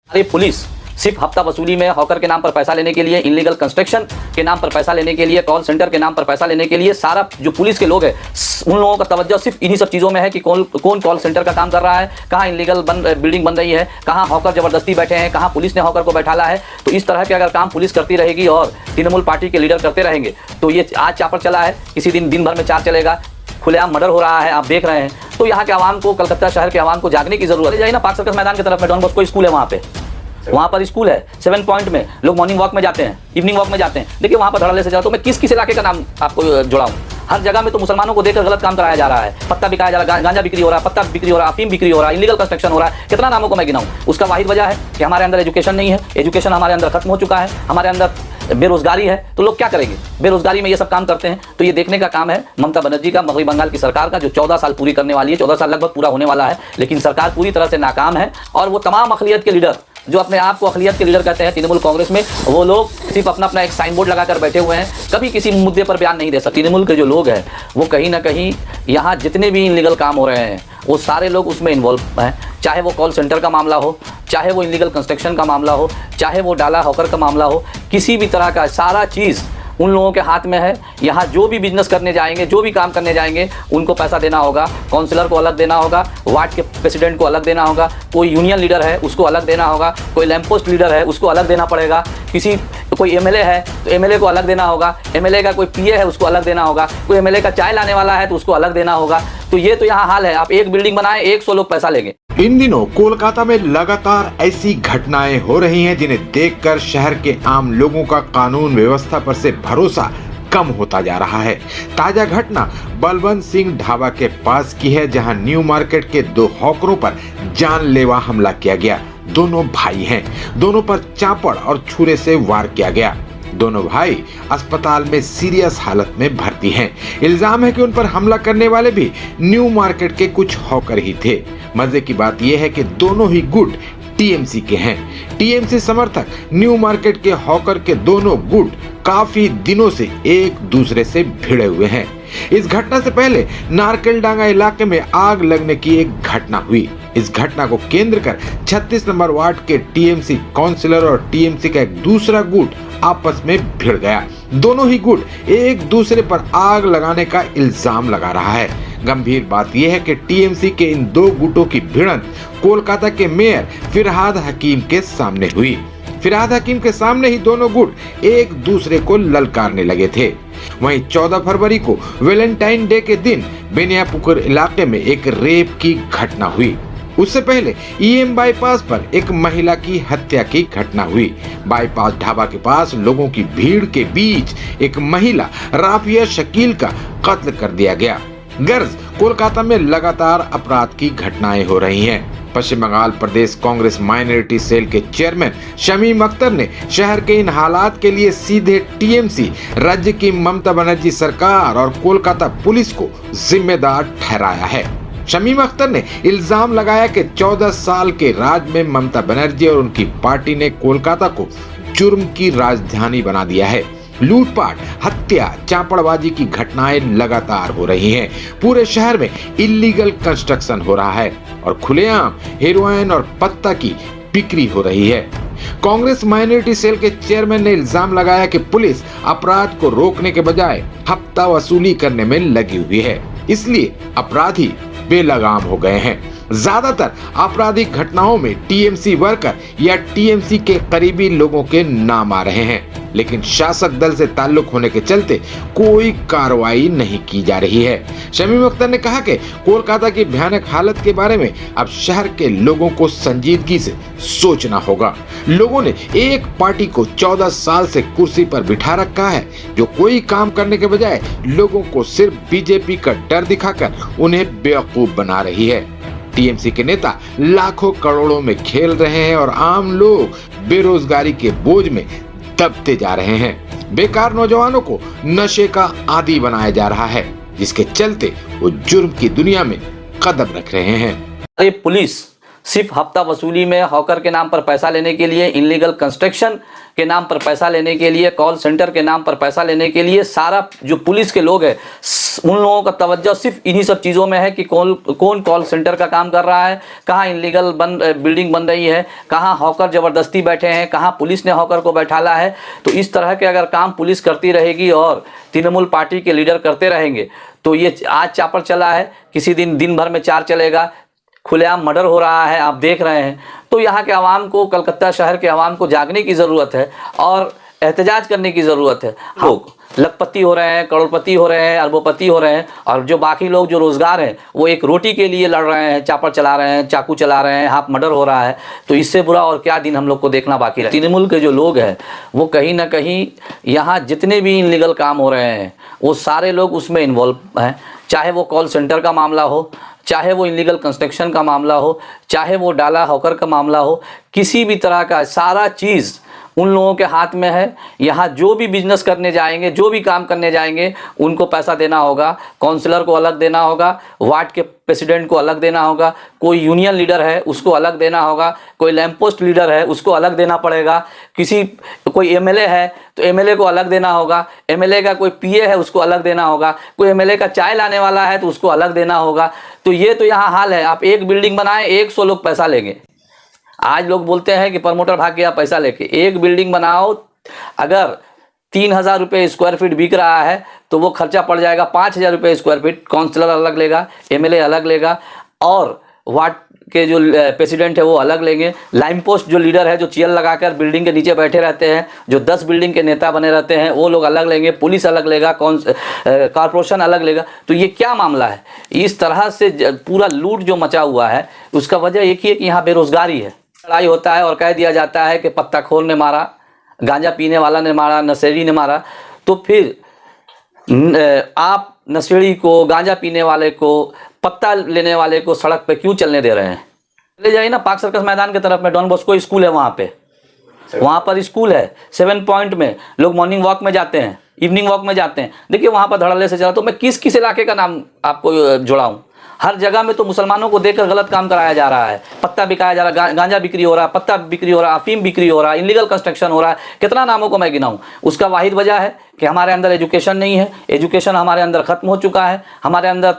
अरे पुलिस सिर्फ हफ्ता वसूली में, हॉकर के नाम पर पैसा लेने के लिए, इलीगल कंस्ट्रक्शन के नाम पर पैसा लेने के लिए, कॉल सेंटर के नाम पर पैसा लेने के लिए, सारा जो पुलिस के लोग हैं उन लोगों का तवज्जो सिर्फ इन्हीं सब चीज़ों में है कि कौन कॉल सेंटर का काम कर रहा है, कहाँ इलीगल बिल्डिंग बन रही है, कहाँ हॉकर ज़बरदस्ती बैठे हैं, कहाँ पुलिस ने हॉकर को बैठाला है। तो इस तरह के अगर काम पुलिस करती रहेगी और तृणमूल पार्टी के लीडर करते रहेंगे तो ये आज चापड़ चला है, किसी दिन भर में चार चलेगा, खुलेआम मर्डर हो रहा है, आप देख रहे हैं। तो यहाँ के आवाम को, कलकत्ता शहर के आवाम को जागने की जरूरत है। जाइए ना पार्क सर्कस मैदान की तरफ में, डॉन बॉस्को स्कूल है वहाँ पर स्कूल है, 7 पॉइंट में लोग मॉर्निंग वॉक में जाते हैं, इवनिंग वॉक में जाते हैं। देखिए वहाँ पर धड़ल्ले से जाओ तो मैं किस इलाके का नाम आपको जुड़ाऊँ। हर जगह में तो मुसलमानों को देखकर गलत काम कराया जा रहा है, पत्ता बिकाया जा रहा है, गांजा बिक्री हो रहा है, पत्ता बिक्री हो रहा है, अफीम बिक्री हो रहा है, इलीगल कंस्ट्रक्शन हो रहा है। कितना नामों को मैं गिनाऊँ। उसका वाहिद वजह है कि हमारे अंदर एजुकेशन नहीं है, एजुकेशन हमारे अंदर खत्म हो चुका है, हमारे अंदर बेरोजगारी है। तो लोग क्या करेंगे, बेरोजगारी में ये सब काम करते हैं। तो ये देखने का काम है ममता बनर्जी का, मगरबी बंगाल की सरकार का, जो 14 साल पूरी करने वाली है, 14 साल लगभग पूरा होने वाला है, लेकिन सरकार पूरी तरह से नाकाम है। और वो तमाम अक़लियत के लीडर जो अपने आप को अक़लियत के लीडर कहते हैं तृणमूल कांग्रेस में, वो लोग सिर्फ अपना एक साइन बोर्ड लगाकर बैठे हुए हैं, कभी किसी मुद्दे पर बयान नहीं दे सकते। तृणमूल के जो लोग हैं वो कहीं ना कहीं यहाँ जितने भी इलीगल काम हो रहे हैं वो सारे लोग उसमें इन्वॉल्व हैं, चाहे वो कॉल सेंटर का मामला हो, चाहे वो इलीगल कंस्ट्रक्शन का मामला हो, चाहे वो डाला हॉकर का मामला हो, किसी भी तरह का सारा चीज़ उन लोगों के हाथ में है। यहाँ जो भी बिजनेस करने जाएंगे, जो भी काम करने जाएंगे, उनको पैसा देना होगा, काउंसलर को अलग देना होगा, वार्ड के प्रेसिडेंट को अलग देना होगा, कोई यूनियन लीडर है उसको अलग देना होगा, कोई लैंप पोस्ट लीडर है उसको अलग देना पड़ेगा, कोई एमएलए है तो एमएलए को अलग देना होगा, एमएलए का कोई पीए है उसको अलग देना होगा, कोई एमएलए का चाय लाने वाला है तो उसको अलग देना होगा। तो ये तो यहाँ हाल है। आप एक बिल्डिंग बनाए, 100 लोग पैसा लेंगे। इन दिनों कोलकाता में लगातार ऐसी घटनाएं हो रही हैं जिन्हें देखकर शहर के आम लोगों का कानून व्यवस्था पर से भरोसा कम होता जा रहा है। ताजा घटना बलवंत सिंह ढाबा के पास की है, जहां न्यू मार्केट के 2 हॉकरों पर जानलेवा हमला किया गया। दोनों भाई हैं, दोनों पर चापड़ और छुरे से वार किया गया। दोनों भाई अस्पताल में सीरियस हालत में भर्ती हैं। इल्जाम है कि उन पर हमला करने वाले भी न्यू मार्केट के कुछ हॉकर ही थे। मजे की बात यह है कि दोनों ही गुट टीएमसी के हैं। टीएमसी समर्थक न्यू मार्केट के हॉकर के दोनों गुट काफी दिनों से एक दूसरे से भिड़े हुए हैं। इस घटना से पहले नारकलडांगा इलाके में आग लगने की एक घटना हुई। इस घटना को केंद्र कर 36 नंबर वार्ड के टीएमसी काउंसिलर और टीएमसी का एक दूसरा गुट आपस में भिड़ गया। दोनों ही गुट एक दूसरे पर आग लगाने का इल्जाम लगा रहा है। गंभीर बात यह है कि टीएमसी के इन 2 गुटों की भिड़ंत कोलकाता के मेयर फिरहाद हकीम के सामने हुई। फिरहाद हकीम के सामने ही दोनों गुट एक दूसरे को ललकारने लगे थे। वहीं 14 फरवरी को वैलेंटाइन डे के दिन बेनियापुकुर इलाके में एक रेप की घटना हुई। उससे पहले ईएम बाईपास पर एक महिला की हत्या की घटना हुई। बाईपास ढाबा के पास लोगों की भीड़ के बीच एक महिला राफिया शकील का कत्ल कर दिया गया। गर्ज कोलकाता में लगातार अपराध की घटनाएं हो रही हैं। पश्चिम बंगाल प्रदेश कांग्रेस माइनॉरिटी सेल के चेयरमैन शमीम अख्तर ने शहर के इन हालात के लिए सीधे टीएमसी, राज्य की ममता बनर्जी सरकार और कोलकाता पुलिस को जिम्मेदार ठहराया है। शमीम अख्तर ने इल्जाम लगाया कि 14 साल के राज में ममता बनर्जी और उनकी पार्टी ने कोलकाता को जुर्म की राजधानी बना दिया है। लूटपाट, हत्या, चापड़बाजी की घटनाएं लगातार हो रही हैं। पूरे शहर में इलीगल कंस्ट्रक्शन हो रहा है और खुलेआम हेरोइन और पत्ता की बिक्री हो रही है। कांग्रेस माइनॉरिटी सेल के चेयरमैन ने इल्जाम लगाया कि पुलिस अपराध को रोकने के बजाय हफ्ता वसूली करने में लगी हुई है, इसलिए अपराधी बेलगाम हो गए हैं। ज्यादातर आपराधिक घटनाओं में टीएमसी वर्कर या टीएमसी के करीबी लोगों के नाम आ रहे हैं, लेकिन शासक दल से ताल्लुक होने के चलते कोई कार्रवाई नहीं की जा रही है। शमीम अख्तर ने कहा कि कोलकाता की भयानक हालत के बारे में अब शहर के लोगों को संजीदगी से सोचना होगा। लोगों ने एक पार्टी को 14 साल से कुर्सी पर बिठा रखा है, जो कोई काम करने के बजाय लोगों को सिर्फ बीजेपी का डर दिखाकर उन्हें बेवकूफ बना रही है। टीएमसी के नेता लाखों करोड़ों में खेल रहे हैं और आम लोग बेरोजगारी के बोझ में दबते जा रहे हैं। बेकार नौजवानों को नशे का आदी बनाया जा रहा है, जिसके चलते वो जुर्म की दुनिया में कदम रख रहे हैं। अरे पुलिस सिर्फ हफ्ता वसूली में, हॉकर के नाम पर पैसा लेने के लिए, इनलीगल कंस्ट्रक्शन के नाम पर पैसा लेने के लिए, कॉल सेंटर के नाम पर पैसा लेने के लिए सारा जो पुलिस के लोग हैं उन लोगों का तवज्जो सिर्फ इन्हीं सब चीज़ों में है कि कौन कॉल सेंटर का काम कर रहा है, कहाँ इनलीगल बिल्डिंग बन रही है, कहाँ हॉकर ज़बरदस्ती बैठे हैं, कहाँ पुलिस ने हॉकर को बैठाला है। तो इस तरह के अगर काम पुलिस करती रहेगी और तृणमूल पार्टी के लीडर करते रहेंगे तो ये आज चापर चला है, किसी दिन भर में चार चलेगा, खुलेआम मर्डर हो रहा है, आप देख रहे हैं। तो यहाँ के आवाम को, कलकत्ता शहर के आवाम को जागने की ज़रूरत है और एहतजाज करने की ज़रूरत है। लोग लखपति हो रहे हैं, करोड़पति हो रहे हैं, अरबोपति हो रहे हैं और जो बाकी लोग जो रोज़गार हैं वो एक रोटी के लिए लड़ रहे हैं, चापर चला रहे हैं, चाकू चला रहे हैं, हाफ मर्डर हो रहा है। तो इससे बुरा और क्या दिन हम लोग को देखना बाकी है। तृणमूल के जो लोग हैं वो कहीं ना कहीं यहाँ जितने भी इनलीगल काम हो रहे हैं वो सारे लोग उसमें इन्वॉल्व हैं, चाहे वो कॉल सेंटर का मामला हो, चाहे वो इनलीगल कंस्ट्रक्शन का मामला हो, चाहे वो डाला हॉकर का मामला हो, किसी भी तरह का सारा चीज़ उन लोगों के हाथ में है। यहाँ जो भी बिजनेस करने जाएंगे, जो भी काम करने जाएंगे, उनको पैसा देना होगा, काउंसलर को अलग देना होगा, वार्ड के प्रेसिडेंट को अलग देना होगा, कोई यूनियन लीडर है उसको अलग देना होगा, कोई लैंप पोस्ट लीडर है उसको अलग देना पड़ेगा, कोई एमएलए है तो एमएलए को अलग देना होगा, एमएलए का कोई पीए है उसको अलग देना होगा, कोई एमएलए का चाय लाने वाला है तो उसको अलग देना होगा। तो ये तो यहाँ हाल है। आप एक बिल्डिंग बनाएं, 100 लोग पैसा लेंगे। आज लोग बोलते हैं कि प्रमोटर भाग गया पैसा लेके। एक बिल्डिंग बनाओ, अगर 3000 रुपये स्क्वायर फीट बिक रहा है तो वो खर्चा पड़ जाएगा 5000 रुपये स्क्वायर फीट। काउंसलर अलग लेगा, एमएलए अलग लेगा और वार्ड के जो प्रेसिडेंट है वो अलग लेंगे। लाइन पोस्ट जो लीडर है जो चेयर लगाकर बिल्डिंग के नीचे बैठे रहते हैं, जो 10 बिल्डिंग के नेता बने रहते हैं, वो लोग अलग लेंगे। पुलिस अलग लेगा, कॉरपोरेशन अलग लेगा। तो ये क्या मामला है? इस तरह से पूरा लूट जो मचा हुआ है उसका वजह एक ही है कि यहाँ बेरोजगारी है। लड़ाई होता है और कह दिया जाता है कि पत्ताखोर ने मारा, गांजा पीने वाला ने मारा, नशेड़ी ने मारा। तो फिर आप नशेड़ी को, गांजा पीने वाले को, पत्ता लेने वाले को सड़क पे क्यों चलने दे रहे हैं? ले जाइए ना पार्क सर्कस मैदान की तरफ में, डॉन बॉस्को स्कूल है वहाँ पर स्कूल है 7 पॉइंट में। लोग मॉर्निंग वॉक में जाते हैं, इवनिंग वॉक में जाते हैं। देखिए वहाँ पर धड़ल्ले से चला। तो मैं किस इलाके का नाम आपको जुड़ाऊँ? हर जगह में तो मुसलमानों को देखकर गलत काम कराया जा रहा है। पत्ता बिकाया जा रहा है, गांजा बिक्री हो रहा है, पत्ता बिक्री हो रहा है, अफीम बिक्री हो रहा है, इनलीगल कंस्ट्रक्शन हो रहा है। कितना नामों को मैं गिनाऊं? उसका वाहिद वजह है कि हमारे अंदर एजुकेशन नहीं है। एजुकेशन हमारे अंदर खत्म हो चुका है, हमारे अंदर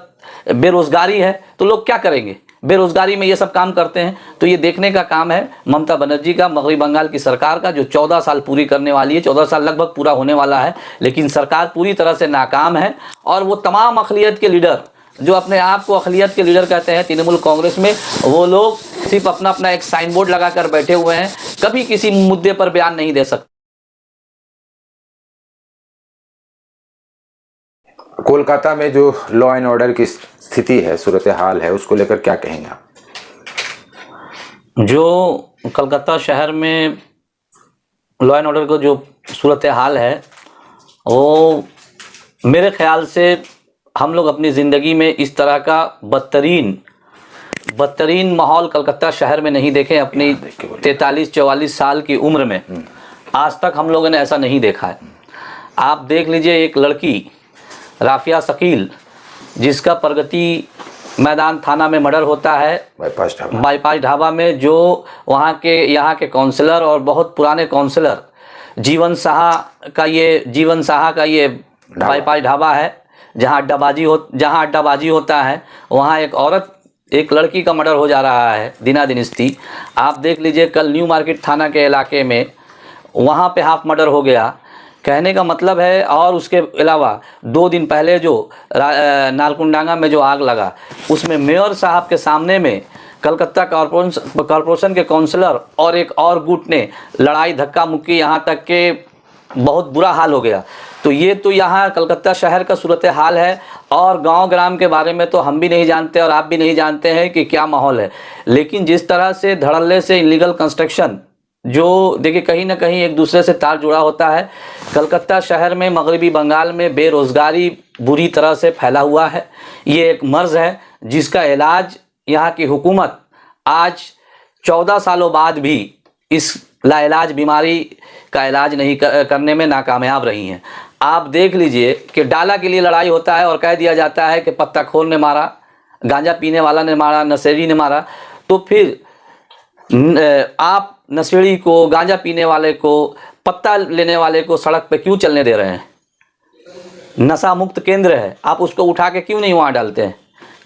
बेरोजगारी है। तो लोग क्या करेंगे? बेरोजगारी में ये सब काम करते हैं। तो ये देखने का काम है ममता बनर्जी का, मगरबी बंगाल की सरकार का, जो 14 साल पूरी करने वाली है। 14 साल लगभग पूरा होने वाला है, लेकिन सरकार पूरी तरह से नाकाम है। और वो तमाम अक़लियत के लीडर जो अपने आप को अक़लियत के लीडर कहते हैं तृणमूल कांग्रेस में, वो लोग सिर्फ अपना एक साइन बोर्ड लगाकर बैठे हुए हैं, कभी किसी मुद्दे पर बयान नहीं दे सकते। कोलकाता में जो लॉ एंड ऑर्डर की स्थिति है, सूरत हाल है, उसको लेकर क्या कहेंगे आप? जो कलकत्ता शहर में लॉ एंड ऑर्डर को जो सूरत हाल है वो मेरे ख्याल से हम लोग अपनी ज़िंदगी में इस तरह का बदतरीन माहौल कलकत्ता शहर में नहीं देखे। अपनी 43-44 साल की उम्र में आज तक हम लोगों ने ऐसा नहीं देखा है। आप देख लीजिए, एक लड़की राफिया शकील जिसका प्रगति मैदान थाना में मर्डर होता है, बाईपास ढाबा में, जो यहाँ के काउंसलर और बहुत पुराने काउंसलर जीवन साहा का ये बाईपास ढाबा है जहाँ अड्डाबाजी होता है। वहाँ एक लड़की का मर्डर हो जा रहा है दिनादिनिस्ती। आप देख लीजिए, कल न्यू मार्केट थाना के इलाके में वहाँ पे हाफ मर्डर हो गया। कहने का मतलब है, और उसके अलावा 2 दिन पहले जो नालकुंडांगा में जो आग लगा, उसमें मेयर साहब के सामने में कलकत्ता कॉरपोरेशन के काउंसलर और एक और गुट ने लड़ाई धक्का मुक्की, यहाँ तक के बहुत बुरा हाल हो गया। तो ये तो यहाँ कलकत्ता शहर का सूरत हाल है। और गांव ग्राम के बारे में तो हम भी नहीं जानते और आप भी नहीं जानते हैं कि क्या माहौल है। लेकिन जिस तरह से धड़ल्ले से इनलीगल कंस्ट्रक्शन, जो देखिए कहीं ना कहीं एक दूसरे से तार जुड़ा होता है। कलकत्ता शहर में, मगरबी बंगाल में बेरोज़गारी बुरी तरह से फैला हुआ है। ये एक मर्ज़ है जिसका इलाज यहाँ की हुकूमत आज 14 सालों बाद भी इस लाइलाज बीमारी का इलाज नहीं करने में नाकामयाब रही हैं। आप देख लीजिए कि डाला के लिए लड़ाई होता है और कह दिया जाता है कि पत्ताखोर ने मारा, गांजा पीने वाला ने मारा, नशेड़ी ने मारा। तो फिर आप नशेड़ी को, गांजा पीने वाले को, पत्ता लेने वाले को सड़क पे क्यों चलने दे रहे हैं? नशा मुक्त केंद्र है, आप उसको उठा के क्यों नहीं वहाँ डालते हैं?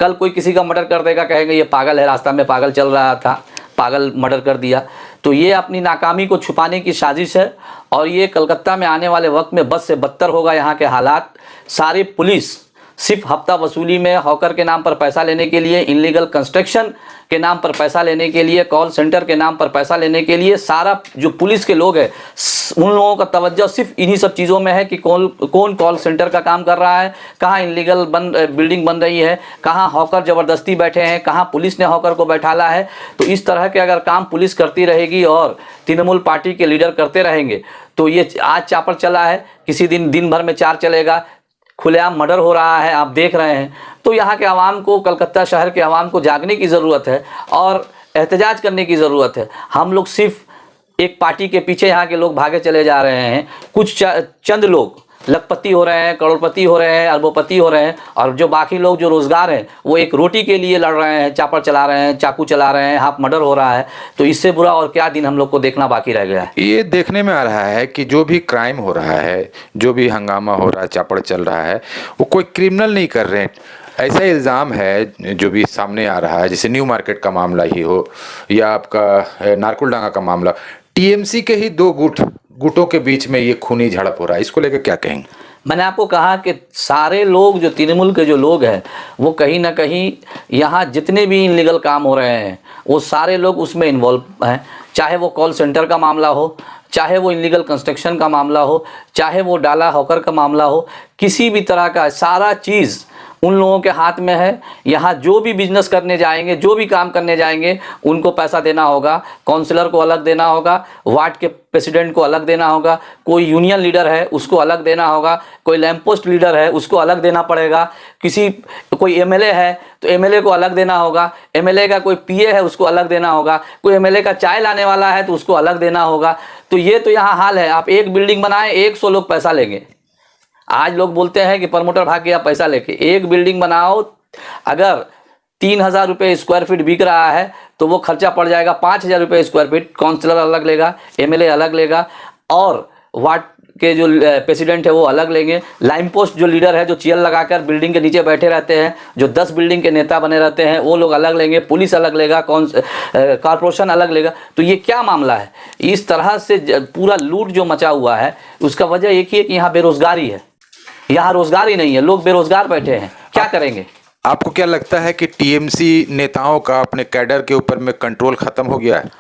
कल कोई किसी का मर्डर कर देगा, कहेंगे ये पागल है, रास्ता में पागल चल रहा था, पागल मर्डर कर दिया। तो ये अपनी नाकामी को छुपाने की साजिश है और ये कलकत्ता में आने वाले वक्त में बद से बदतर होगा यहाँ के हालात। सारी पुलिस सिर्फ हफ्ता वसूली में, हॉकर के नाम पर पैसा लेने के लिए, इनलीगल कंस्ट्रक्शन के नाम पर पैसा लेने के लिए, कॉल सेंटर के नाम पर पैसा लेने के लिए, सारा जो पुलिस के लोग हैं उन लोगों का तवज्जो सिर्फ इन्हीं सब चीज़ों में है कि कौन कॉल सेंटर का काम कर रहा है, कहाँ इनलीगल बिल्डिंग बन रही है, कहाँ हॉकर ज़बरदस्ती बैठे हैं, कहाँ पुलिस ने हॉकर को बैठाला है। तो इस तरह के अगर काम पुलिस करती रहेगी और तृणमूल पार्टी के लीडर करते रहेंगे तो ये आज चापर चला है, किसी दिन भर में 4 चलेगा। खुलेआम मर्डर हो रहा है, आप देख रहे हैं। तो यहाँ के आवाम को, कलकत्ता शहर के आवाम को जागने की ज़रूरत है और एहतजाज करने की ज़रूरत है। हम लोग सिर्फ एक पार्टी के पीछे यहाँ के लोग भागे चले जा रहे हैं। कुछ चंद लोग लखपति हो रहे हैं, करोड़पति हो रहे हैं, अरबोपति हो रहे हैं और जो बाकी लोग जो रोज़गार हैं वो एक रोटी के लिए लड़ रहे हैं, चापर चला रहे हैं, चाकू चला रहे हैं, हाफ मर्डर हो रहा है। तो इससे बुरा और क्या दिन हम लोग को देखना बाकी रह गया है? ये देखने में आ रहा है कि जो भी क्राइम हो रहा है, जो भी हंगामा हो रहा है, चापड़ चल रहा है, वो कोई क्रिमिनल नहीं कर रहे हैं। ऐसा इल्ज़ाम है जो भी सामने आ रहा है, जैसे न्यू मार्केट का मामला ही हो या आपका नारकुलडांगा का मामला, टीएमसी के ही 2 गुटों के बीच में ये खूनी झड़प हो रहा है, इसको लेकर क्या कहेंगे? मैंने आपको कहा कि सारे लोग जो तृणमूल के जो लोग हैं वो कहीं ना कहीं यहाँ जितने भी इनलीगल काम हो रहे हैं वो सारे लोग उसमें इन्वॉल्व हैं। चाहे वो कॉल सेंटर का मामला हो, चाहे वो इनलीगल कंस्ट्रक्शन का मामला हो, चाहे वो डाला हॉकर का मामला हो, किसी भी तरह का सारा चीज़ उन लोगों के हाथ में है। यहाँ जो भी बिजनेस करने जाएंगे, जो भी काम करने जाएंगे, उनको पैसा देना होगा, काउंसलर को अलग देना होगा, वार्ड के प्रेसिडेंट को अलग देना होगा, कोई यूनियन लीडर है उसको अलग देना होगा, कोई लैंप पोस्ट लीडर है उसको अलग देना पड़ेगा, कोई एमएलए है तो एमएलए को अलग देना होगा, एमएलए का कोई पीए है उसको अलग देना होगा, कोई एमएलए का चाय लाने वाला है तो उसको अलग देना होगा। तो ये तो यहाँ हाल है। आप एक बिल्डिंग बनाएं, 100 लोग पैसा लेंगे। आज लोग बोलते हैं कि प्रमोटर भाग गया पैसा लेके। एक बिल्डिंग बनाओ, अगर 3000 रुपये स्क्वायर फीट बिक रहा है तो वो खर्चा पड़ जाएगा 5000 रुपये स्क्वायर फीट। काउंसलर अलग लेगा, एमएलए अलग लेगा और वार्ड के जो प्रेसिडेंट है वो अलग लेंगे। लाइन पोस्ट जो लीडर है, जो चेयर लगाकर बिल्डिंग के नीचे बैठे रहते हैं, जो 10 बिल्डिंग के नेता बने रहते हैं, वो लोग अलग लेंगे। पुलिस अलग लेगा, कॉर्पोरेशन अलग लेगा। तो ये क्या मामला है? इस तरह से पूरा लूट जो मचा हुआ है उसका वजह एक ही है कि यहाँ बेरोजगारी है। यहाँ रोजगार ही नहीं है, लोग बेरोजगार बैठे हैं, क्या करेंगे? आपको क्या लगता है कि टीएमसी नेताओं का अपने कैडर के ऊपर में कंट्रोल खत्म हो गया है?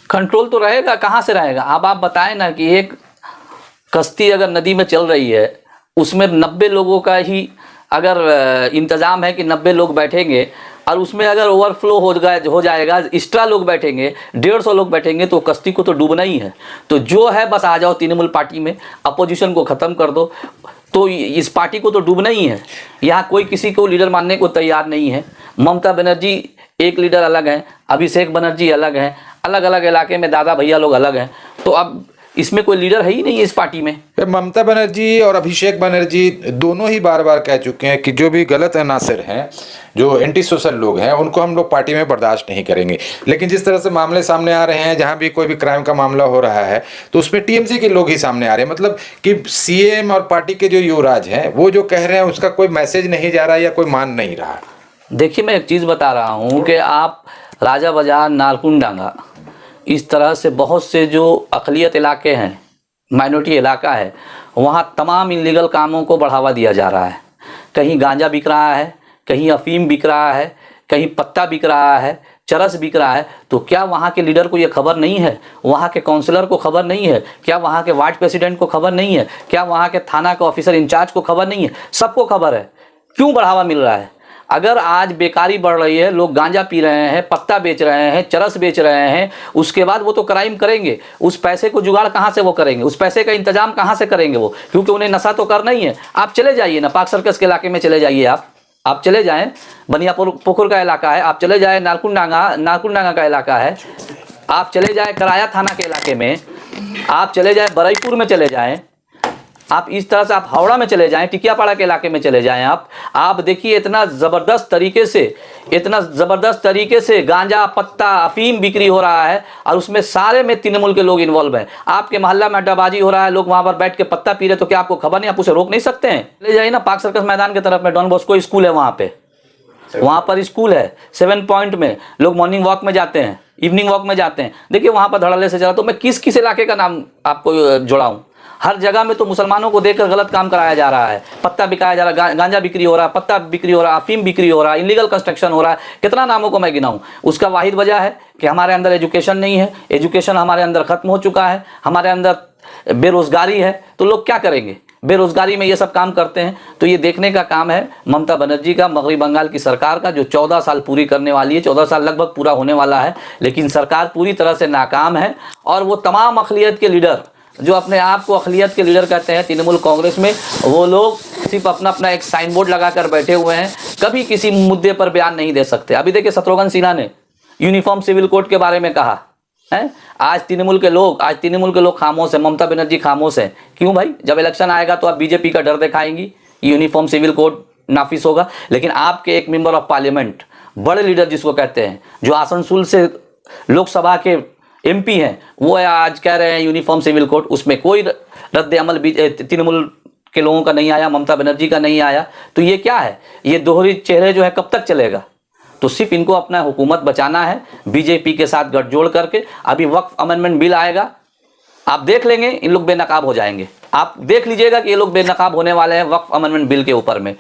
कंट्रोल तो रहेगा, कहाँ से रहेगा? अब आप बताएं ना कि एक कश्ती अगर नदी में चल रही है उसमें 90 लोगों का ही अगर इंतज़ाम है कि 90 लोग बैठेंगे और उसमें अगर ओवरफ्लो हो जाएगा, एक्स्ट्रा लोग बैठेंगे, 150 लोग बैठेंगे तो कश्ती को तो डूबना ही है। तो जो है बस आ जाओ तृणमूल पार्टी में, अपोजिशन को ख़त्म कर दो, तो इस पार्टी को तो डूबना ही है। यहाँ कोई किसी को लीडर मानने को तैयार नहीं है। ममता बनर्जी एक लीडर अलग हैं, अभिषेक बनर्जी अलग हैं, अलग अलग इलाके में दादा भैया लोग अलग हैं। तो अब इसमें कोई लीडर है ही नहीं है इस पार्टी में। ममता बनर्जी और अभिषेक बनर्जी दोनों ही बार बार कह चुके हैं कि जो भी गलत अनासर हैं, जो एंटी सोशल लोग हैं, उनको हम लोग पार्टी में बर्दाश्त नहीं करेंगे। लेकिन जिस तरह से मामले सामने आ रहे हैं, जहां भी कोई भी क्राइम का मामला हो रहा है तो उसमें टीएमसी के लोग ही सामने आ रहे हैं। मतलब कि सीएम और पार्टी के जो युवराज हैं वो जो कह रहे हैं उसका कोई मैसेज नहीं जा रहा या कोई मान नहीं रहा। देखिए, मैं एक चीज़ बता रहा हूँ कि आप राजा बाजार, नारकुंडांगा, इस तरह से बहुत से जो अक़लियत इलाके हैं, माइनॉरिटी इलाका है, वहाँ तमाम इल्लीगल कामों को बढ़ावा दिया जा रहा है। कहीं गांजा बिक रहा है, कहीं अफीम बिक रहा है, कहीं पत्ता बिक रहा है, चरस बिक रहा है। तो क्या वहाँ के लीडर को ये खबर नहीं है? वहाँ के काउंसलर को खबर नहीं है? क्या वहाँ के वार्ड प्रेसिडेंट को खबर नहीं है? क्या वहाँ के थाना के ऑफिसर इंचार्ज को खबर नहीं है? सबको खबर है। क्यों बढ़ावा मिल रहा है? अगर आज बेकारी बढ़ रही है, लोग गांजा पी रहे हैं, पत्ता बेच रहे हैं, चरस बेच रहे हैं, उसके बाद वो तो क्राइम करेंगे। उस पैसे को जुगाड़ कहाँ से वो करेंगे? उस पैसे का इंतजाम कहाँ से करेंगे वो? क्योंकि उन्हें नशा तो करना ही है। आप चले जाइए ना, पार्क सर्कस के इलाके में चले जाइए, आप चले जाएं, बनियापुर का इलाका है, आप चले जाएं, नारकुंडांगा का इलाका है, आप चले जाएं कराया थाना के इलाके में, आप चले जाएं बरईपुर में चले जाएं, आप इस तरह से आप हावड़ा में चले जाएं, टिकियापाड़ा के इलाके में चले जाएं, आप देखिए इतना ज़बरदस्त तरीके से गांजा, पत्ता, अफीम बिक्री हो रहा है और उसमें सारे में तृणमूल के लोग इन्वॉल्व हैं। आपके मोहल्ला में अड्डाबाजी हो रहा है, लोग वहां पर बैठ के पत्ता पी रहे, तो क्या आपको खबर नहीं? आप उसे रोक नहीं सकते हैं? ले जाइए ना पार्क सर्कस मैदान की तरफ में, डॉन बॉस्को स्कूल है वहां पर स्कूल है 7 पॉइंट में, लोग मॉर्निंग वॉक में जाते हैं, इवनिंग वॉक में जाते हैं। देखिए वहां पर धड़ल्ले से चला। तो मैं किस किस इलाके का नाम आपको जुड़ाऊं? हर जगह में तो मुसलमानों को देखकर गलत काम कराया जा रहा है, पत्ता बिकाया जा रहा है, गांजा बिक्री हो रहा है, पत्ता बिक्री हो रहा है, अफीम बिक्री हो रहा है, इलीगल कंस्ट्रक्शन हो रहा है। कितना नामों को मैं गिनाऊं? उसका वाहिद वजह है कि हमारे अंदर एजुकेशन नहीं है, एजुकेशन हमारे अंदर खत्म हो चुका है, हमारे अंदर बेरोजगारी है। तो लोग क्या करेंगे? बेरोजगारी में ये सब काम करते हैं। तो ये देखने का काम है ममता बनर्जी का, मगरबी बंगाल की सरकार का, जो 14 साल पूरी करने वाली है। 14 साल लगभग पूरा होने वाला है, लेकिन सरकार पूरी तरह से नाकाम है। और वो तमाम अक़लियत के लीडर जो अपने आप को अक़लियत के लीडर कहते हैं तृणमूल कांग्रेस में, वो लोग सिर्फ अपना एक साइन बोर्ड लगाकर बैठे हुए हैं, कभी किसी मुद्दे पर बयान नहीं दे सकते। अभी देखिए शत्रुघ्न सिन्हा ने यूनिफॉर्म सिविल कोड के बारे में कहा है। आज तृणमूल के लोग खामोश है, ममता बनर्जी खामोश है। क्यों भाई? जब इलेक्शन आएगा तो आप बीजेपी का डर दिखाएंगी, यूनिफॉर्म सिविल कोड नाफिज होगा। लेकिन आपके एक मेंबर ऑफ पार्लियामेंट, बड़े लीडर जिसको कहते हैं, जो आसनसोल से लोकसभा के एमपी हैं, वो आज कह रहे हैं यूनिफॉर्म सिविल कोड, उसमें कोई रद्द अमल तृणमूल के लोगों का नहीं आया, ममता बनर्जी का नहीं आया। तो ये क्या है? ये दोहरी चेहरे जो है कब तक चलेगा? तो सिर्फ इनको अपना हुकूमत बचाना है बीजेपी के साथ गठजोड़ करके। अभी वक्फ अमेंडमेंट बिल आएगा, आप देख लेंगे इन लोग बेनकाब हो जाएंगे। आप देख लीजिएगा कि ये लोग बेनकाब होने वाले हैं वक्फ अमेंडमेंट बिल के ऊपर में।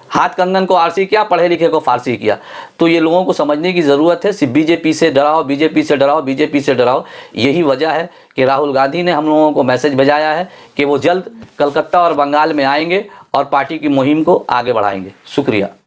हाथ कंगन को आरसी किया, पढ़े लिखे को फारसी किया। तो ये लोगों को समझने की ज़रूरत है। सिर्फ बीजेपी से डराओ, बीजेपी से डराओ, बीजेपी से डराओ। यही वजह है कि राहुल गांधी ने हम लोगों को मैसेज भेजाया है कि वो जल्द कलकत्ता और बंगाल में आएंगे और पार्टी की मुहिम को आगे बढ़ाएंगे। शुक्रिया।